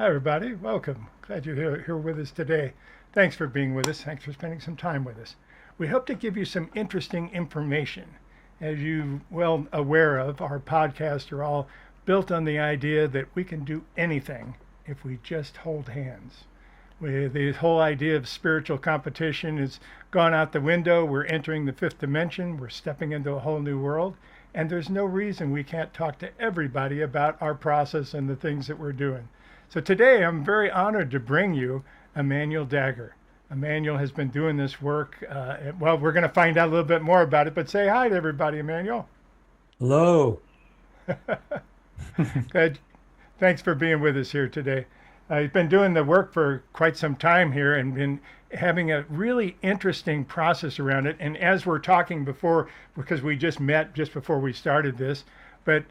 Hi, everybody. Welcome. Glad you're here with us today. Thanks for being with us. Thanks for spending some time with us. We hope to give you some interesting information. As you well aware of, our podcasts are all built on the idea that we can do anything if we just hold hands. The whole idea of spiritual competition has gone out the window. We're entering the fifth dimension. We're stepping into a whole new world. And there's no reason we can't talk to everybody about our process and the things that we're doing. So today I'm very honored to bring you Emmanuel Dagher. Emmanuel has been doing this work. Well, we're going to find out a little bit more about it, but say hi to everybody, Emmanuel. Hello. Good. Thanks for being with us here today. I've been doing the work for quite some time here and been having a really interesting process around it. And as we're talking before, because we just met just before we started this, but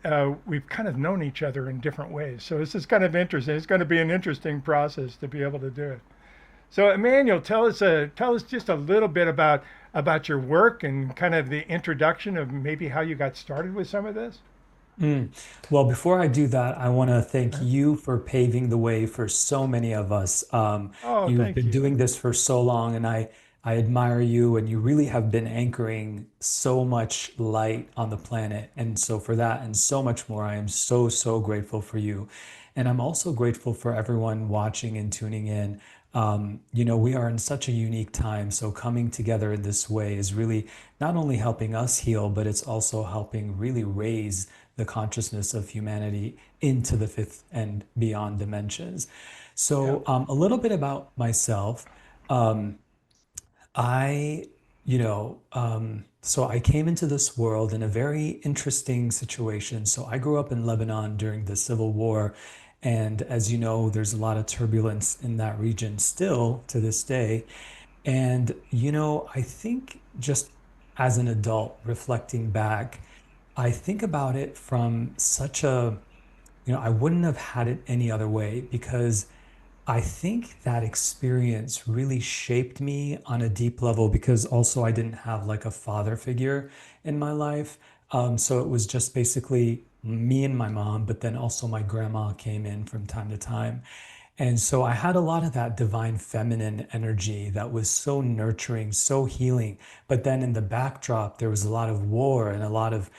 we've kind of known each other in different ways. So this is kind of interesting. It's going to be an interesting process to be able to do it. So Emmanuel, tell us just a little bit about your work and kind of the introduction of maybe how you got started with some of this. Mm. Well, before I do that, I want to thank Uh, you for paving the way for so many of us. Oh, You've thank been you. doing this for so long, and I admire you, and you really have been anchoring so much light on the planet. And so for that and so much more, I am so, so grateful for you. And I'm also grateful for everyone watching and tuning in. We are in such a unique time. So coming together in this way is really not only helping us heal, but it's also helping really raise the consciousness of humanity into the fifth and beyond dimensions. Yeah. So, a little bit about myself. Um, I, so I came into this world in a very interesting situation. So I grew up in Lebanon during the Civil War. And as you know, there's a lot of turbulence in that region still to this day. And, I think just as an adult reflecting back, I think about it from such I wouldn't have had it any other way because I think that experience really shaped me on a deep level because also I didn't have like a father figure in my life. So it was just basically me and my mom, but then also my grandma came in from time to time. And so I had a lot of that divine feminine energy that was so nurturing, so healing. But then in the backdrop, there was a lot of war and a lot of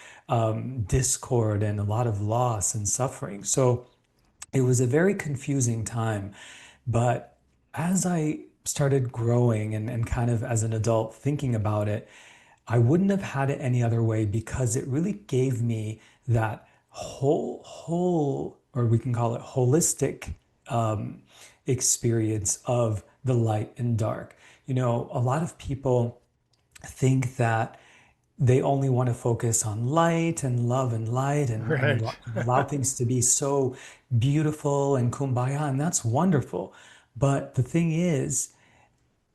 discord and a lot of loss and suffering. So it was a very confusing time. But as I started growing and kind of as an adult thinking about it, I wouldn't have had it any other way because it really gave me that or we can call it holistic um, experience of the light and dark. A lot of people think that they only want to focus on light and love and light Right. and allow things to be so beautiful and kumbaya, and that's wonderful. But the thing is,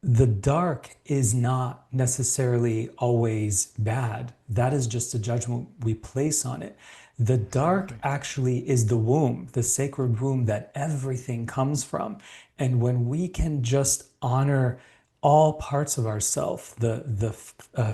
the dark is not necessarily always bad. That is just a judgment we place on it. The dark Exactly. actually is the womb, the sacred womb that everything comes from. And when we can just honor all parts of ourself, the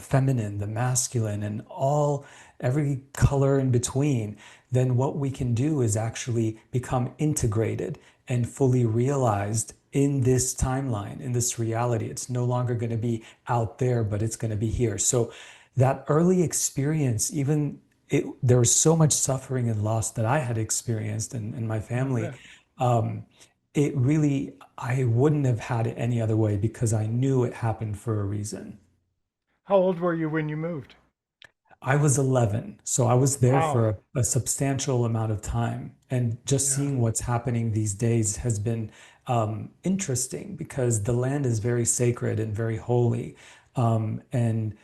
feminine, the masculine, and all every color in between, then what we can do is actually become integrated and fully realized in this timeline, in this reality. It's no longer going to be out there, but it's going to be here. So that early experience, there was so much suffering and loss that I had experienced in my I'll family. bet. Um, I wouldn't have had it any other way because I knew it happened for a reason. How old were you when you moved? I was 11, so I was there Wow. for a substantial amount of time. And just Yeah. seeing what's happening these days has been interesting because the land is very sacred and very holy. And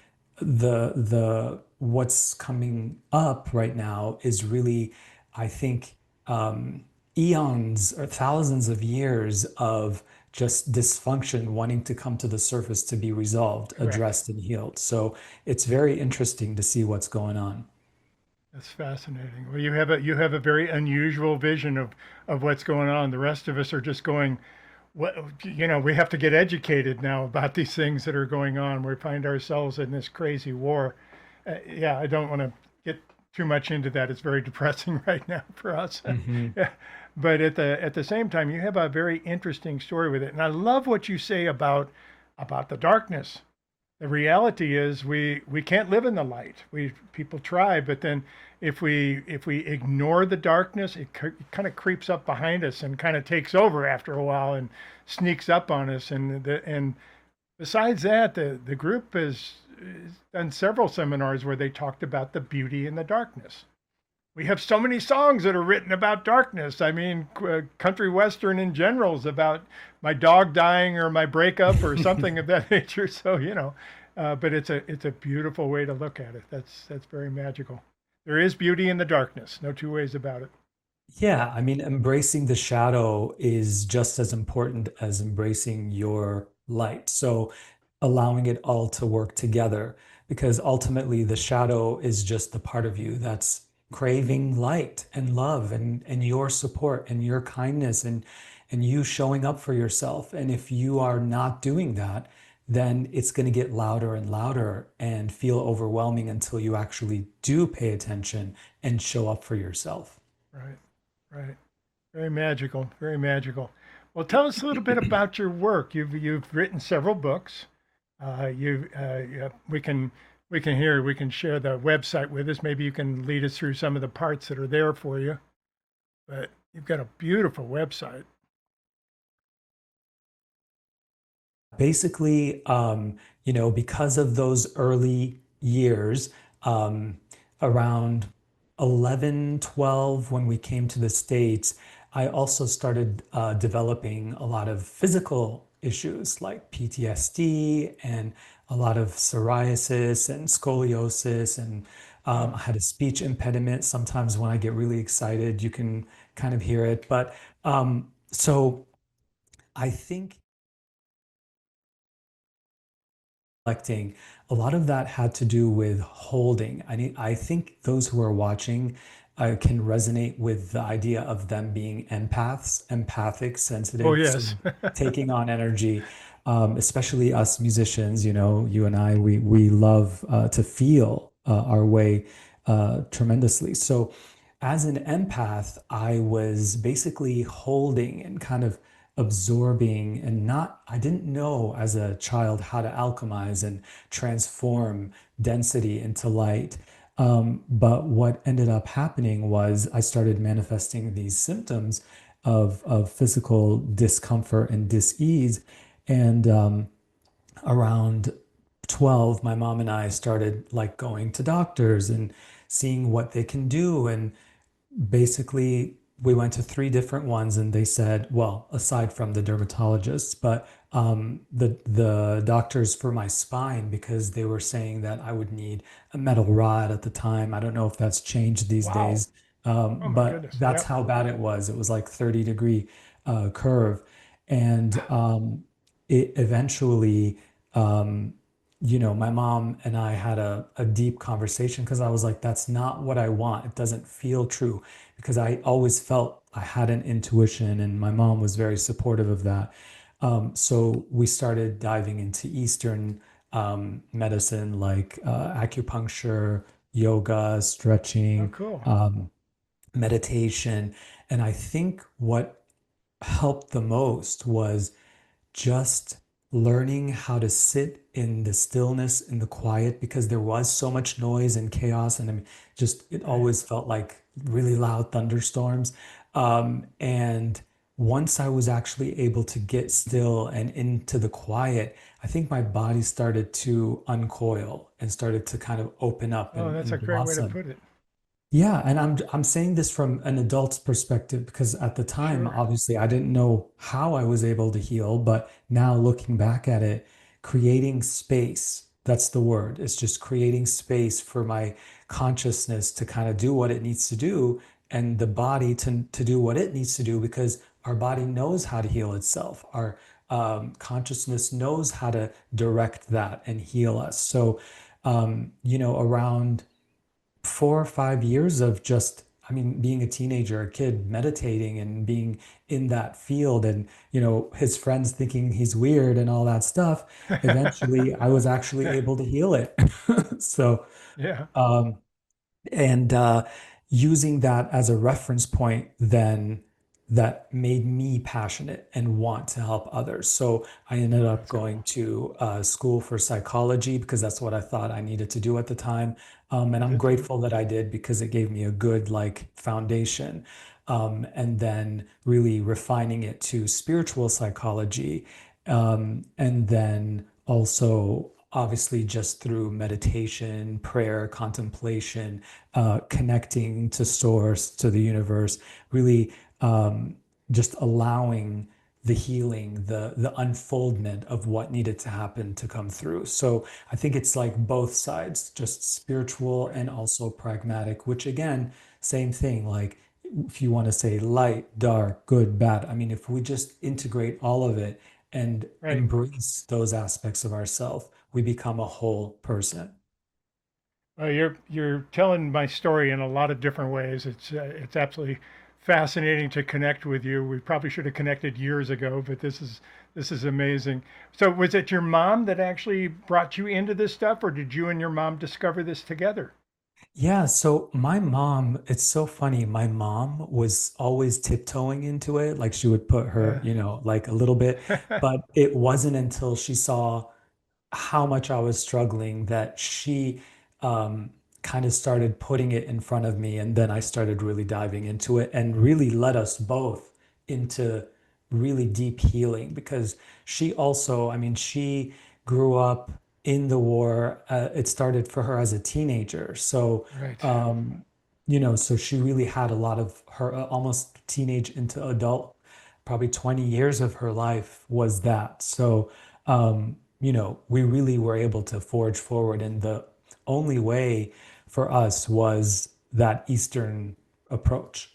the what's coming up right now is really, I think, eons or thousands of years of just dysfunction wanting to come to the surface to be resolved, Correct. addressed, and healed. So it's very interesting to see what's going on. That's fascinating. Well, you have a very unusual vision of what's going on. The rest of us are just going, what we have to get educated now about these things that are going on. We find ourselves in this crazy war. Yeah, I don't want to get too much into that. It's very depressing right now for us. Hmm. Yeah. But at the same time, you have a very interesting story with it, and I love what you say about the darkness. The reality is we can't live in the light. We people try, but then if we ignore the darkness, it kind of creeps up behind us and kind of takes over after a while and sneaks up on us. And besides that, the group has done several seminars where they talked about the beauty in the darkness. We have so many songs that are written about darkness. I mean, country western in general is about my dog dying or my breakup or something of that nature. So but it's a beautiful way to look at it. That's very magical. There is beauty in the darkness. No two ways about it. Yeah, I mean, embracing the shadow is just as important as embracing your light. So, allowing it all to work together, because ultimately the shadow is just the part of you that's craving light and love and your support and your kindness and you showing up for yourself. And if you are not doing that, then it's going to get louder and louder and feel overwhelming until you actually do pay attention and show up for yourself. Right, right. Very magical. Very magical. Well, tell us a little bit about your work. You've written several books. Yeah, we can share the website with us. Maybe you can lead us through some of the parts that are there for you. But you've got a beautiful website. Basically, because of those early years, um, around 11, 12, when we came to the States, I also started developing a lot of physical issues like PTSD and a lot of psoriasis and scoliosis. And Wow. I had a speech impediment. Sometimes when I get really excited, you can kind of hear it. But so I think reflecting, a lot of that had to do with holding. I think those who are watching can resonate with the idea of them being empaths, empathic, Oh sensitive, sort yes. of taking on energy. Especially us musicians, you and I, we love to feel our way tremendously. So, as an empath, I was basically holding and kind of absorbing and not, I didn't know as a child how to alchemize and transform density into light. But what ended up happening was I started manifesting these symptoms of physical discomfort and dis-ease. And around 12, my mom and I started like going to doctors and seeing what they can do. And basically we went to three different ones and they said, well, aside from the dermatologists, but the doctors for my spine, because they were saying that I would need a metal rod at the time. I don't know if that's changed these Wow. days, Oh my but goodness. that's Yep. how bad it was. It was like 30-degree curve. And it eventually, um, my mom and I had a deep conversation because I was like, that's not what I want. It doesn't feel true because I always felt I had an intuition, and my mom was very supportive of that. So we started diving into Eastern medicine like acupuncture, yoga, Oh, stretching, cool. meditation. And I think what helped the most was just learning how to sit in the stillness, in the quiet, because there was so much noise and chaos. And I mean, just it Right. always felt like really loud thunderstorms. And once I was actually able to get still and into the quiet, I think my body started to uncoil and started to kind of open up Oh, that's a and great way to blossom. put it. Yeah, and I'm saying this from an adult's perspective because at the time, Sure. obviously, I didn't know how I was able to heal, but now looking back at it, creating space, that's the word. It's just creating space for my consciousness to kind of do what it needs to do and the body to do what it needs to do because our body knows how to heal itself. Our consciousness knows how to direct that and heal us. So, around 4 or 5 years of just, I mean, being a teenager, a kid, meditating and being in that field and, his friends thinking he's weird and all that stuff, eventually I was actually able to heal it. So, Yeah. um, And using that as a reference point, then that made me passionate and want to help others. So I ended Oh, up that's cool. going to school for psychology because that's what I thought I needed to do at the time. And I I'm did too. grateful that I did because it gave me a good like foundation. And then really refining it to spiritual psychology. And then also obviously just through meditation, prayer, contemplation, connecting to source, to the universe, really just allowing the healing, the unfoldment of what needed to happen to come through. So I think it's like both sides, just spiritual Right. and also pragmatic, which again, same thing, like if you want to say light, dark, good, bad, I mean, if we just integrate all of it and Right. embrace those aspects of ourselves, we become a whole person. Well, you're telling my story in a lot of different ways. It's absolutely fascinating to connect with you. We probably should have connected years ago, but this is amazing. So, was it your mom that actually brought you into this stuff, or did you and your mom discover this together? Yeah, so my mom, it's so funny. My mom was always tiptoeing into it. Like she would put her, Uh, like a little bit, but it wasn't until she saw how much I was struggling that she kind of started putting it in front of me. And then I started really diving into it and really led us both into really deep healing because she also, I mean, she grew up in the war. It started for her as a teenager. So, right. um, so she really had a lot of her almost teenage into adult, probably 20 years of her life was that. So, we really were able to forge forward. And the only way for us was that Eastern approach.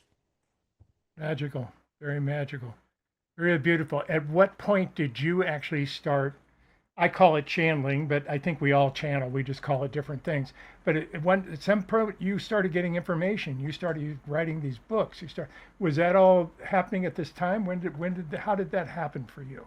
Magical. Very magical. Very beautiful. At what point did you actually start? I call it channeling, but I think we all channel. We just call it different things. But at some point, you started getting information. You started writing these books. Was that all happening at this time? How did that happen for you?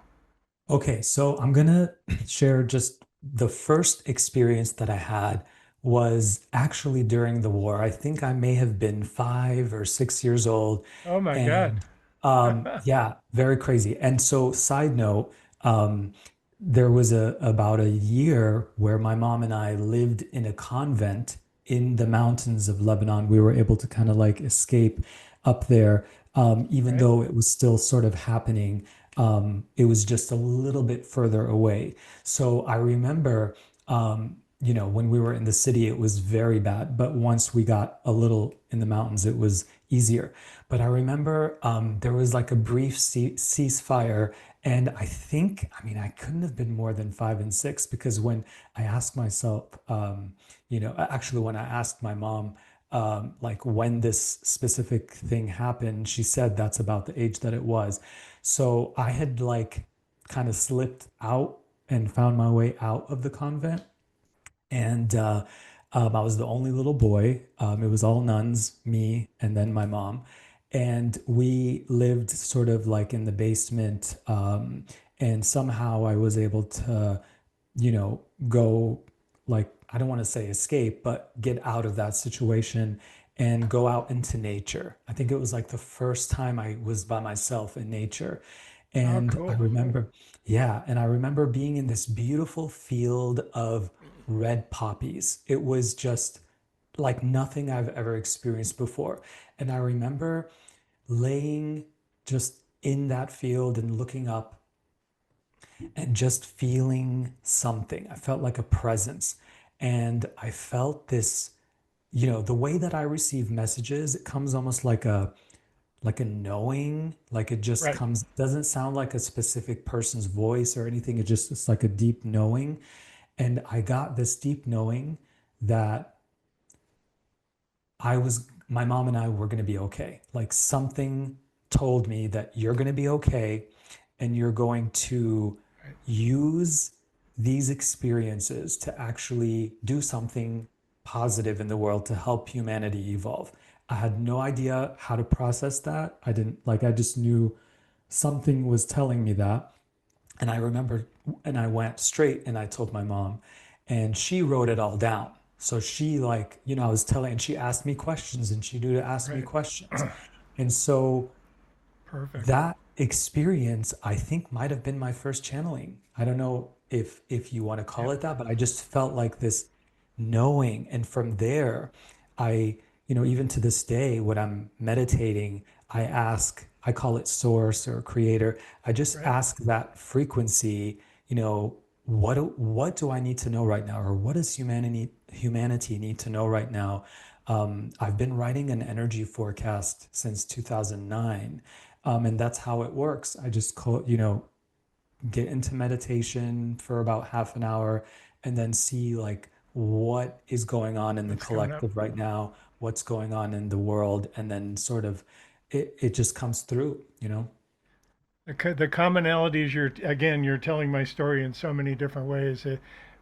Okay, so I'm gonna share just the first experience that I had was actually during the war. I think I may have been 5 or 6 years old. Oh my God. And yeah, very crazy. And so, side note, there was about a year where my mom and I lived in a convent in the mountains of Lebanon. We were able to kind of like escape up there, even Right? though it was still sort of happening. It was just a little bit further away. So I remember, when we were in the city, it was very bad. But once we got a little in the mountains, it was easier. But I remember there was like a brief ceasefire. And I mean, I couldn't have been more than 5 and 6 because when I asked myself, actually, when I asked my mom, like when this specific thing happened, she said that's about the age that it was. So I had like kind of slipped out and found my way out of the convent. And I was the only little boy. It was all nuns, me, and then my mom. And we lived sort of like in the basement. And somehow I was able to, go like, I don't want to say escape, but get out of that situation and go out into nature. I think it was like the first time I was by myself in nature. Oh, And I cool. remember, yeah, and I remember being in this beautiful field of red poppies. It was just like nothing I've ever experienced before. And I remember laying just in that field and looking up and just feeling something. I felt like a presence. And I felt this, the way that I receive messages, it comes almost like a knowing, like it just Right. comes, doesn't sound like a specific person's voice or anything. It's like a deep knowing. And I got this deep knowing that my mom and I were going to be okay. Like something told me that you're going to be okay and you're going to Right. use these experiences to actually do something positive in the world to help humanity evolve. I had no idea how to process that. I just knew something was telling me that. And I remember, and I went straight and I told my mom, and she wrote it all down. So she like, I was telling, and she asked me questions and she knew to ask me Right. questions. And so Perfect. that experience, I think, might have been my first channeling. I don't know if you want to Yeah. call it that, but I just felt like this knowing. And from there, I, even to this day, when I'm meditating, I call it source or creator. I just Right. ask that frequency, what do I need to know right now? Or what does humanity need to know right now? I've been writing an energy forecast since 2009. And that's how it works. I just get into meditation for about half an hour and then see like what is going on in the What's coming up? collective right now, what's going on in the world, and then sort of it just comes through. The commonalities you're telling my story in so many different ways.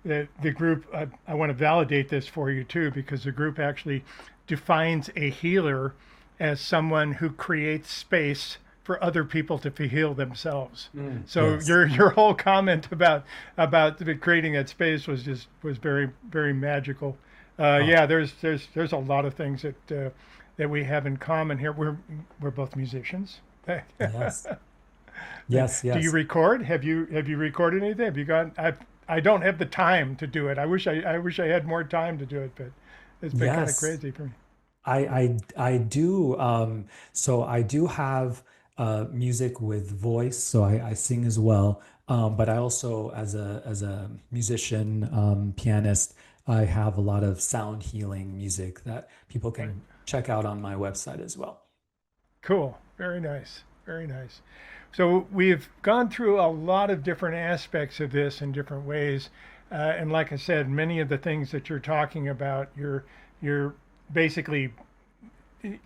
The group, I want to validate this for you too, because the group actually defines a healer as someone who creates space for other people to heal themselves. So Yes. your whole comment about creating that space was very very magical. Oh, Yeah, there's a lot of things that we have in common here. We're both musicians. yes. Yes, Do you yes. record? Have you recorded anything? Have you got? I don't have the time to do it. I wish I had more time to do it, but it's been kind of Yes. crazy for me. I do so I do have music with voice, so I sing as well. But I also as a musician, pianist, I have a lot of sound healing music that people Right. can check out on my website as well. Cool. Very nice. Very nice. So we've gone through a lot of different aspects of this in different ways, and like I said, many of the things that you're talking about, you're basically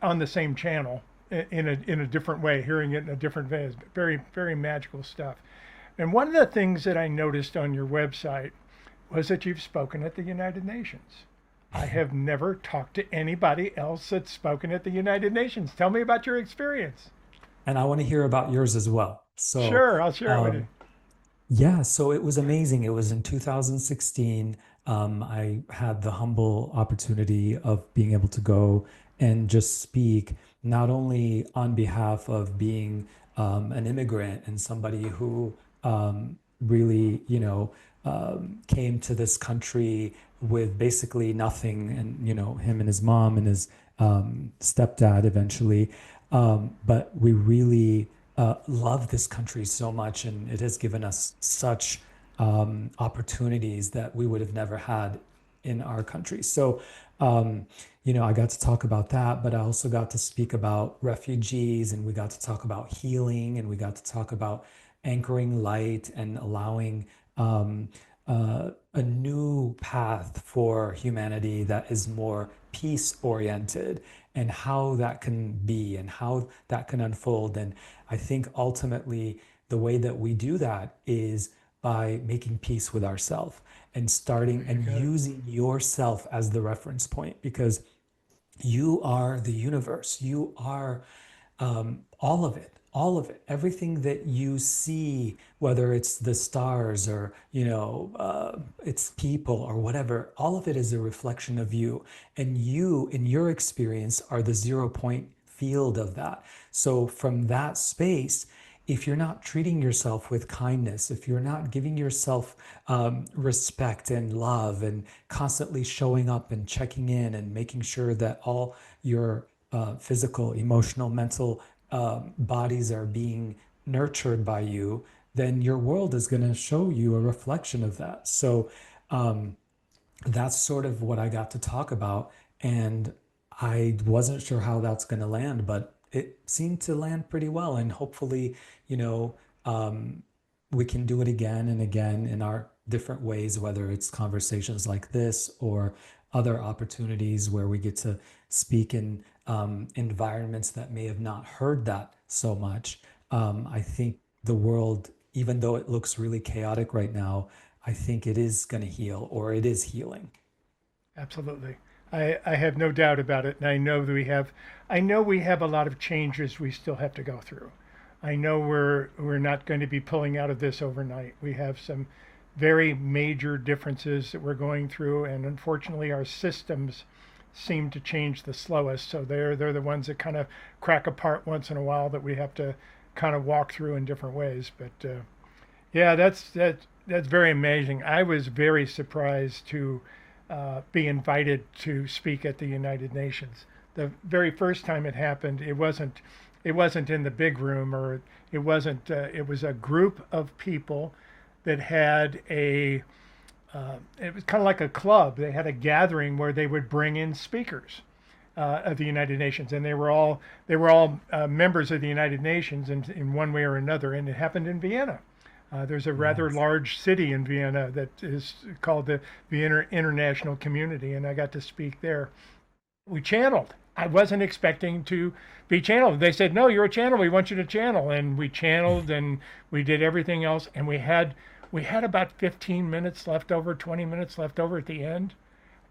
on the same channel in a different way, hearing it in a different way. It's very very magical stuff. And one of the things that I noticed on your website was that you've spoken at the United Nations. I have never talked to anybody else that's spoken at the United Nations. Tell me about your experience. And I want to hear about yours as well. So, Sure, I'll share it with you. um, yeah, so it was amazing. It was in 2016. I had the humble opportunity of being able to go and just speak, not only on behalf of being an immigrant and somebody who really, came to this country with basically nothing, and, him and his mom and his stepdad eventually. But we really love this country so much, and it has given us such opportunities that we would have never had in our country. So, I got to talk about that, but I also got to speak about refugees, and we got to talk about healing, and we got to talk about anchoring light and allowing a new path for humanity that is more peace oriented, and how that can be and how that can unfold. And I think ultimately the way that we do that is by making peace with ourselves and starting You and got it. using yourself as the reference point, because you are the universe. You are all of it, all of it, everything that you see, whether it's the stars or, it's people or whatever, all of it is a reflection of you. And you, in your experience, are the 0 point field of that. So from that space, if you're not treating yourself with kindness, if you're not giving yourself respect and love and constantly showing up and checking in and making sure that all your physical, emotional, mental bodies are being nurtured by you, then your world is going to show you a reflection of that. So um, that's sort of what I got to talk about. And I wasn't sure how that's going to land, but it seemed to land pretty well. And hopefully, you know, um, we can do it again and again in our different ways, whether it's conversations like this or other opportunities where we get to speak in environments that may have not heard that so much. I think the world, even though it looks really chaotic right now, I think it is going to heal, or it is healing. Absolutely. I have no doubt about it. And I know we have a lot of changes we still have to go through. I know we're not going to be pulling out of this overnight. We have some very major differences that we're going through, and unfortunately, our systems seem to change the slowest. So they're the ones that kind of crack apart once in a while that we have to kind of walk through in different ways. But yeah, that's very amazing. I was very surprised to be invited to speak at the United Nations. The very first time it happened, it wasn't in the big room, or it wasn't. It was a group of people that had a. It was kind of like a club. They had a gathering where they would bring in speakers of the United Nations, and they were all members of the United Nations in one way or another, and it happened in Vienna. There's a rather Nice. large city in Vienna that is called the Vienna International Community, and I got to speak there. We channeled. I wasn't expecting to be channeled. They said, "No, you're a channel. We want you to channel." And we channeled, and we did everything else, and we had about 15 minutes left over, 20 minutes left over at the end.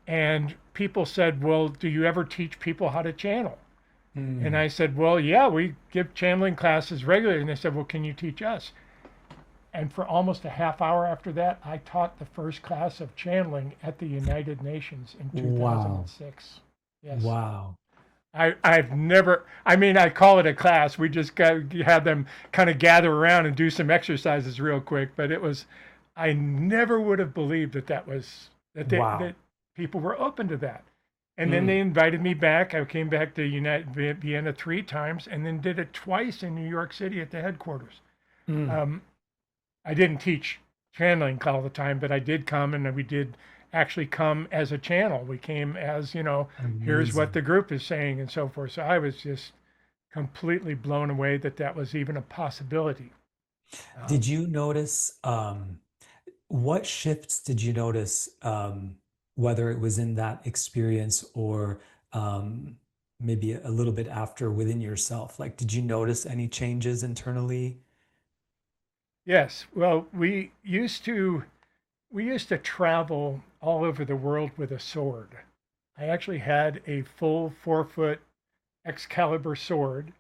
And people said, "Well, do you ever teach people how to channel?" And Mm. I said, "Well, yeah, we give channeling classes regularly." And they said, "Well, can you teach us?" And for almost a half hour after that, I taught the first class of channeling at the United Nations in Wow. 2006. Yes. Wow. I've never, I mean, I call it a class. We just have them kind of gather around and do some exercises real quick. But I never would have believed that Wow. people were open to that. And then they Mm. invited me back. I came back to Vienna 3 times, and then did it twice in New York City at the headquarters. Mm. Um, I didn't teach channeling all the time, but I did come, and we did actually come as a channel. We came as, here's what Amazing. the group is saying and so forth. So I was just completely blown away that that was even a possibility. Did Um, you notice what shifts did you notice, whether it was in that experience or maybe a little bit after within yourself? Like, did you notice any changes internally? yes, well, we used to travel all over the world with a sword. I actually had a full 4 foot Excalibur sword,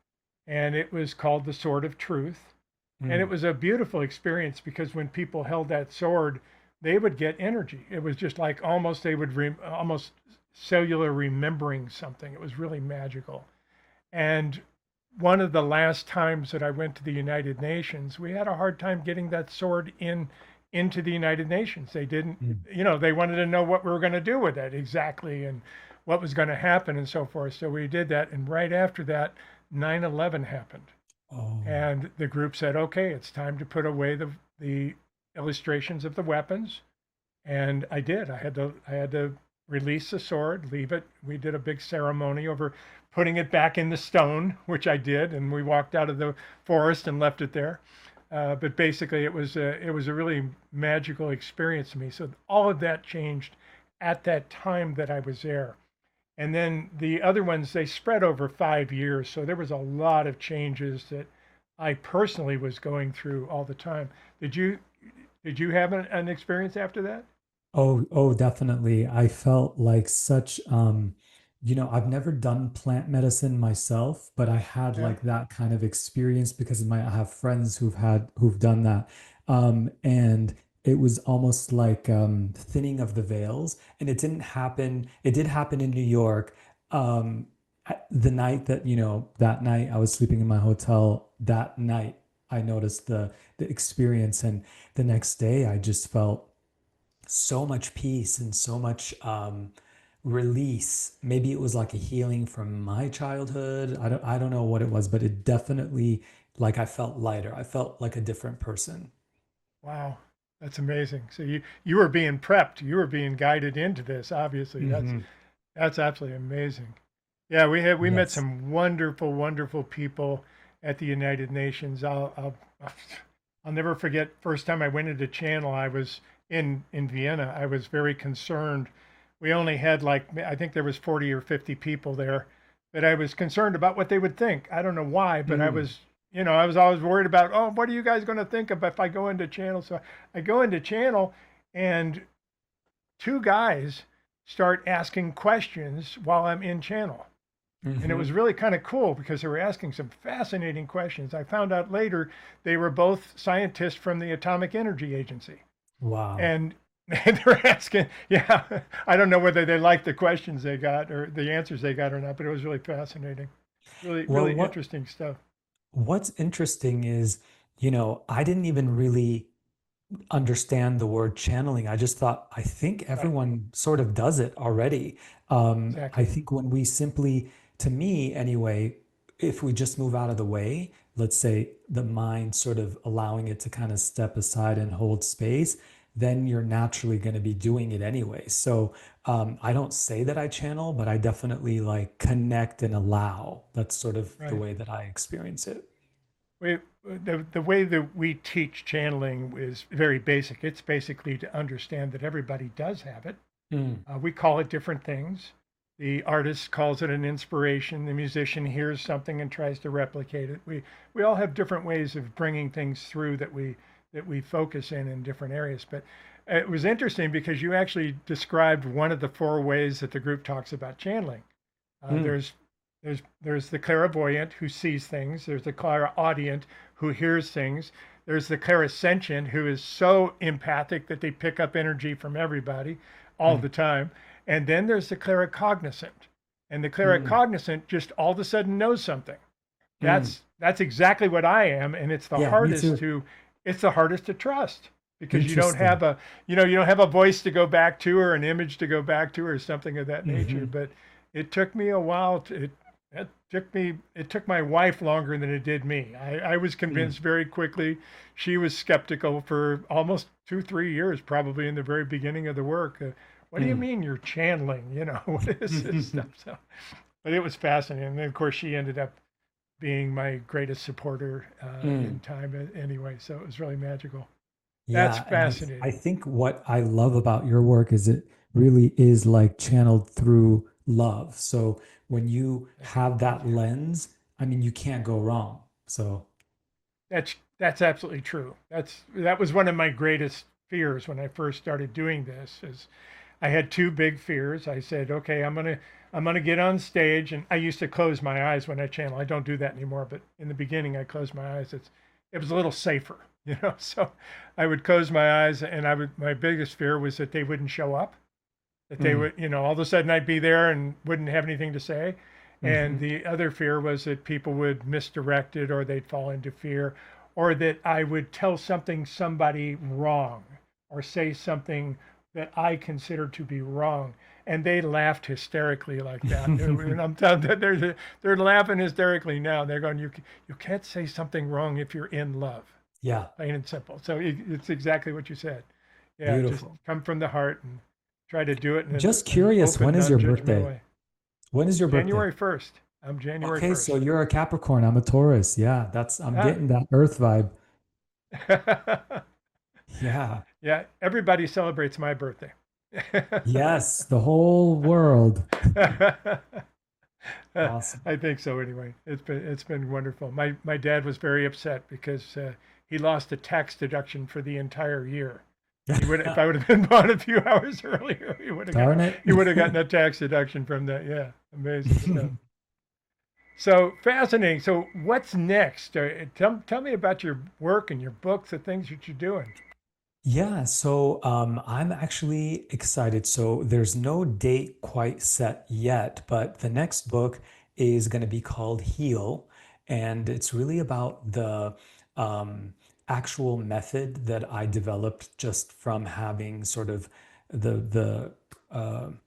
and it was called the Sword of Truth. And it Mm. was a beautiful experience because when people held that sword, they would get energy. It was just like almost they would almost cellular remembering something. It was really magical. And one of the last times that I went to the United Nations, we had a hard time getting that sword into the United Nations. They didn't, Mm. they wanted to know what we were going to do with it exactly and what was going to happen and so forth. So we did that. And right after that, 9/11 happened. Oh, And the group said, "Okay, it's time to put away the illustrations of the weapons." And I did. I had to release the sword, leave it. We did a big ceremony over putting it back in the stone, which I did, and we walked out of the forest and left it there. But basically, it was a really magical experience to me. So all of that changed at that time that I was there. And then the other ones, they spread over 5 years. So there was a lot of changes that I personally was going through all the time. Did you have an experience after that? oh, definitely. I felt like such, I've never done plant medicine myself, but I had Yeah. like that kind of experience because I have friends who've done that. And it was almost like thinning of the veils. And it did happen in New York. The night that night I was sleeping in my hotel, that night I noticed the experience, and the next day I just felt so much peace and so much release. Maybe it was like a healing from my childhood. I don't know what it was, but it definitely, like, I felt lighter. I felt like a different person. Wow, that's amazing. So you were being prepped. You were being guided into this. Obviously, that's Hmm. that's absolutely amazing. Yeah, we met Yes. some wonderful, wonderful people at the United Nations. I'll never forget first time I went into Channel. I was in Vienna. I was very concerned. We only had like I think there was 40 or 50 people there, but I was concerned about what they would think. I don't know why, but I Mm. was I was always worried about, oh, what are you guys going to think of if I go into Channel? So I go into Channel, and two guys start asking questions while I'm in Channel. And it Hmm. was really kind of cool because they were asking some fascinating questions. I found out later they were both scientists from the Atomic Energy Agency. Wow. And and they're asking, yeah, I don't know whether they liked the questions they got or the answers they got or not, but it was really fascinating. Really, Well, really interesting stuff. what's interesting is, I didn't even really understand the word channeling. I just thought, I think Right. everyone sort of does it already. I Exactly. think when we simply, to me anyway, if we just move out of the way, let's say the mind sort of allowing it to kind of step aside and hold space, then you're naturally going to be doing it anyway. So I don't say that I channel, but I definitely like connect and allow. That's sort of the Right. way that I experience it. The way that we teach channeling is very basic. It's basically to understand that everybody does have it. Mm, We call it different things. The artist calls it an inspiration. The musician hears something and tries to replicate it. We all have different ways of bringing things through that we focus in different areas. But it was interesting because you actually described one of the four ways that the group talks about channeling. Uh, mm, there's there's the clairvoyant who sees things. There's the clairaudient who hears things. There's the clairsentient who is so empathic that they pick up energy from everybody all mm, the time. And then there's the claircognizant. And the mm, claircognizant just all of a sudden knows something. mm. That's exactly what I am, and Yeah, me too. it's the hardest to trust because Interesting. you don't have a voice to go back to or an image to go back to or something of that nature. Hmm. But it took me a while to it took my wife longer than it did me. I was Mm, convinced very quickly. She was skeptical for almost 2, 3 years, probably in the very beginning of the work. What do you mm. mean you're channeling? What is this stuff? So, but it was fascinating. And then, of course, she ended up being my greatest supporter in Mm. time anyway. So it was really magical. That's Yeah, and I fascinating. think what I love about your work is it really is like channeled through love. So when you have Thank that you. lens, I mean, you can't go wrong. So, That's absolutely true. That was one of my greatest fears when I first started doing this. Is I had two big fears. I said, okay, I'm gonna get on stage, and I used to close my eyes when I channel. I don't do that anymore, but in the beginning, I closed my eyes. It was a little safer. So I would close my eyes, and my biggest fear was that they wouldn't show up, that they mm, would, all of a sudden I'd be there and wouldn't have anything to say. And hmm, the other fear was that people would misdirect it or they'd fall into fear or that I would tell somebody wrong or say something that I considered to be wrong. And they laughed hysterically like that. And I'm telling you, they're laughing hysterically now. They're going, you can't say something wrong if you're in love, yeah, plain and simple. So it's exactly what you said. Yeah, just beautiful. come from the heart and try to do it in Just an curious, when open, is your non-judgmental birthday? way. When is your birthday? January 1st. I'm January Okay, so 1st. you're a Capricorn, I'm a Taurus. Yeah, I'm Ah. getting that earth vibe. Yeah. Yeah, everybody celebrates my birthday. Yes, the whole world. Awesome. I think so anyway. It's been wonderful. My dad was very upset because he lost a tax deduction for the entire year. He would if I would have been born a few hours earlier, Darn it. he would have gotten a tax deduction from that. Yeah, amazing stuff. So fascinating. So what's next? Tell me about your work and your books, the things that you're doing. Yeah, so I'm actually excited. So there's no date quite set yet, but the next book is going to be called Heal, and it's really about the um, actual method that I developed just from having sort of the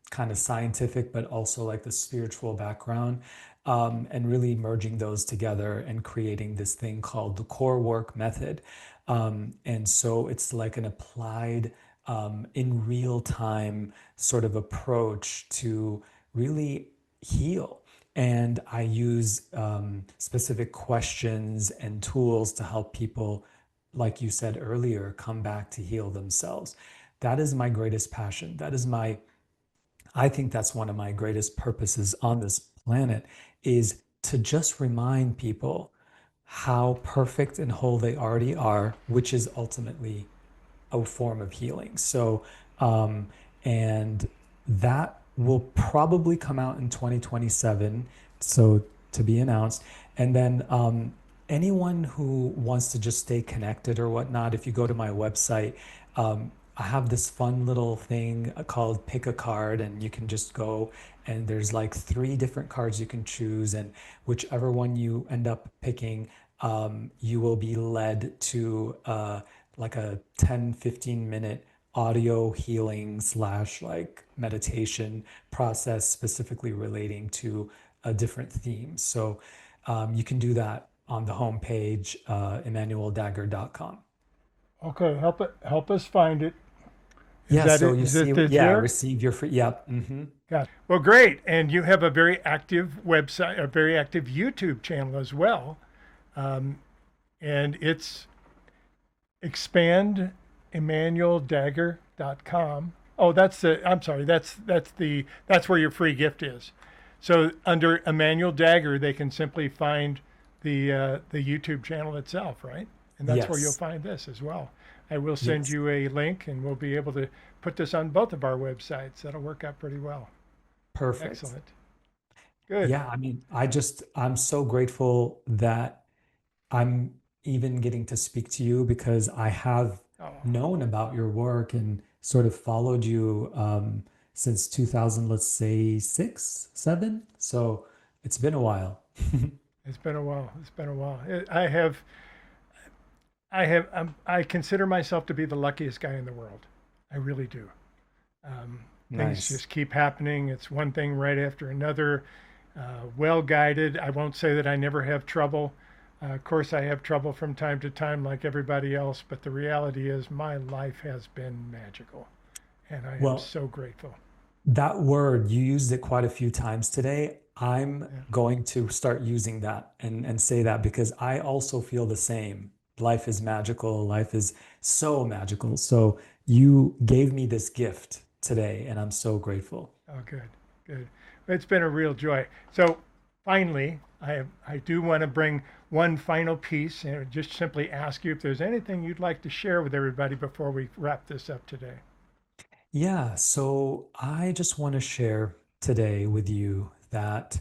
kind of scientific, but also like the spiritual background, and really merging those together and creating this thing called the core work method. And so it's like an applied, in real time sort of approach to really heal. And I use specific questions and tools to help people, like you said earlier, come back to heal themselves. That is my greatest passion. I think that's one of my greatest purposes on this planet is to just remind people how perfect and whole they already are, which is ultimately a form of healing. So, um, and that will probably come out in 2027. So to be announced. And then anyone who wants to just stay connected or whatnot, if you go to my website, I have this fun little thing called Pick a Card, and you can just go and there's like three different cards you can choose, and whichever one you end up picking, you will be led to like a 10-15 minute audio healing slash like meditation process specifically relating to a different theme. So you can do that on the homepage, emmanueldagher.com. Okay, help us find it. Is Yeah, that so it? you Is see, it this yeah, there? receive your free, yep. Got it. Well, great. And you have a very active website, a very active YouTube channel as well. Um, and it's expand emmanueldagher.com. Oh, I'm sorry, that's where your free gift is. So under Emmanuel Dagher, they can simply find the YouTube channel itself, right? And that's where you'll Yes, find this as well. I will send yes, you a link and we'll be able to put this on both of our websites. That'll work out pretty well. perfect. Excellent. Good. Yeah, I mean, I'm so grateful that I'm even getting to speak to you because I have Oh, known about your work and sort of followed you since 2000, let's say six, seven. So it's been a while. it's been a while. It's been a while. I consider myself to be the luckiest guy in the world. I really do. Things Nice. just keep happening. It's one thing right after another. Well guided. I won't say that I never have trouble. Of course, I have trouble from time to time, like everybody else. But the reality is, my life has been magical, and I am Well, so grateful. that word, you used it quite a few times today. I'm Yeah. going to start using that and say that because I also feel the same. Life is magical. Life is so magical. So you gave me this gift today, and I'm so grateful. Oh, good, good. It's been a real joy. So, finally, I do want to bring one final piece and just simply ask you if there's anything you'd like to share with everybody before we wrap this up today. Yeah, so I just want to share today with you that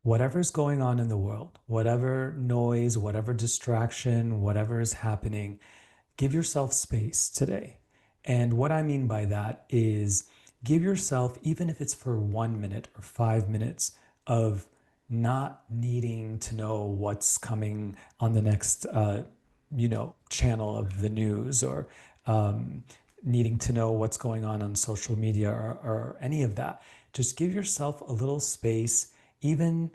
whatever's going on in the world, whatever noise, whatever distraction, whatever is happening, give yourself space today. And what I mean by that is give yourself, even if it's for 1 minute or 5 minutes, of not needing to know what's coming on the next, channel of the news or um, needing to know what's going on social media or any of that. Just give yourself a little space, even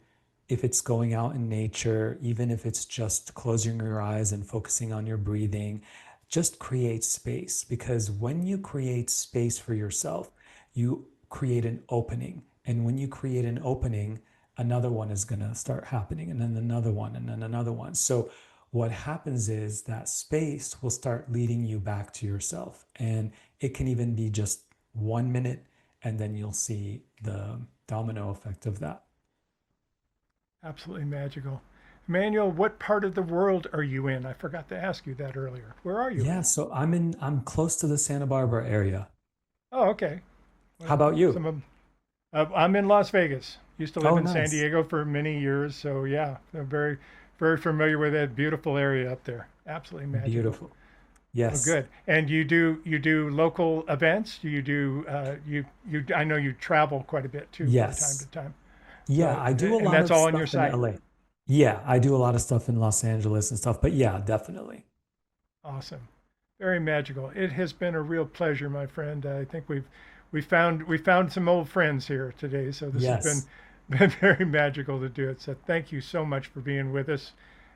if it's going out in nature, even if it's just closing your eyes and focusing on your breathing, just create space because when you create space for yourself, you create an opening. And when you create an opening, another one is going to start happening, and then another one, and then another one. So, what happens is that space will start leading you back to yourself. And it can even be just 1 minute, and then you'll see the domino effect of that. Absolutely magical. Emmanuel, what part of the world are you in? I forgot to ask you that earlier. Where are you Yeah, in? so I'm close to the Santa Barbara area. Oh, okay. How Well, about some you? of I'm in Las Vegas. Used to live Oh, in San nice. Diego for many years, so yeah, I'm very, very familiar with that beautiful area up there. Absolutely magical. Beautiful. Oh, Yes. good. And you do local events? Do you do you? I know you travel quite a bit too from time to Yes. time. Yeah, So I do a and lot that's of all on your stuff in site. LA. Yeah, I do a lot of stuff in Los Angeles and stuff, but yeah, definitely. Awesome. Very magical. It has been a real pleasure, my friend. I think we found some old friends here today, so this has been Yes. been very magical to do it. So thank you so much for being with us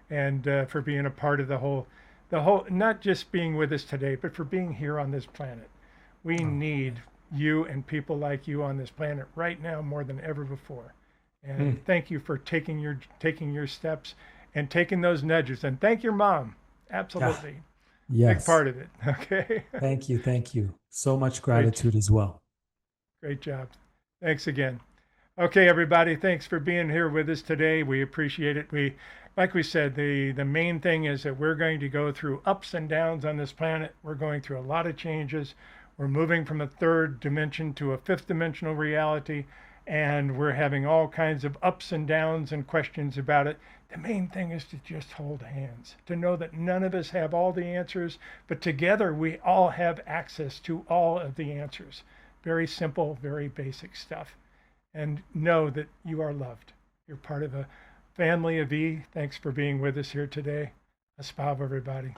and for being a part of the whole not just being with us today, but for being here on this planet. We Oh, need yeah. you and people like you on this planet right now more than ever before. And Mm, thank you for taking your steps and taking those nudges. And thank your mom. yeah. Absolutely. Big Yes. part of it. Okay. Thank you. Thank you. So much Great. gratitude as well. Great job. Thanks again. Okay, everybody, thanks for being here with us today. We appreciate it. Like we said, the main thing is that we're going to go through ups and downs on this planet. We're going through a lot of changes. We're moving from a third dimension to a fifth dimensional reality. and we're having all kinds of ups and downs and questions about it. The main thing is to just hold hands, to know that none of us have all the answers, but together we all have access to all of the answers. Very simple, very basic stuff. And know that you are loved. You're part of a family of E. Thanks for being with us here today. Aspav, everybody.